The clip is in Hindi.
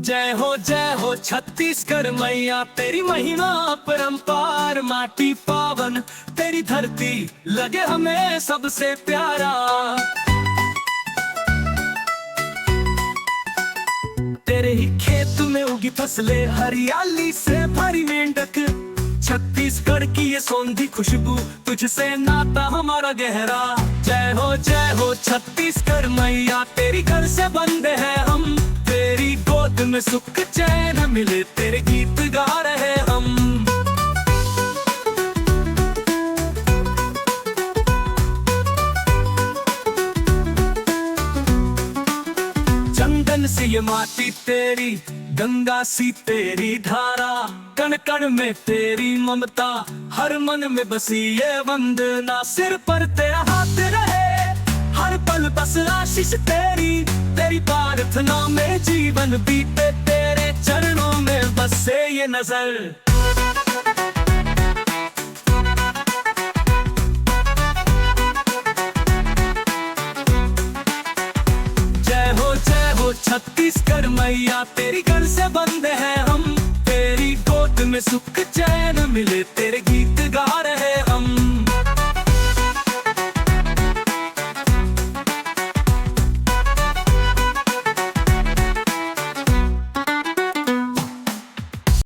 जय हो छत्तीसगढ़ मैया, तेरी महिमा परंपार। माटी पावन तेरी धरती लगे हमें सबसे प्यारा। तेरे ही खेत में उगी फसलें, हरियाली से भरी मेंढक। छत्तीसगढ़ की ये सौंधी खुशबू, तुझसे नाता हमारा गहरा। जय हो छत्तीसगढ़ मैया, तेरी घर से बंदे हैं हम। तेरी गोद में सुख चैन मिले, तेरे गीत गा रहे हम। चंदन सी ये माटी तेरी, गंगा सी तेरी धारा। कण कण में तेरी ममता, हर मन में बसी ये वंदना। सिर पर तेरा हाथ रहे, हर पल बस आशीष तेरी। तेरी प्रार्थना में जीवन बीते, तेरे चरणों में बसे ये नजर। जय हो छत्तीसगढ़ मैया, तेरी घर से बंदे हैं हम। तेरी गोद में सुख चैन मिले,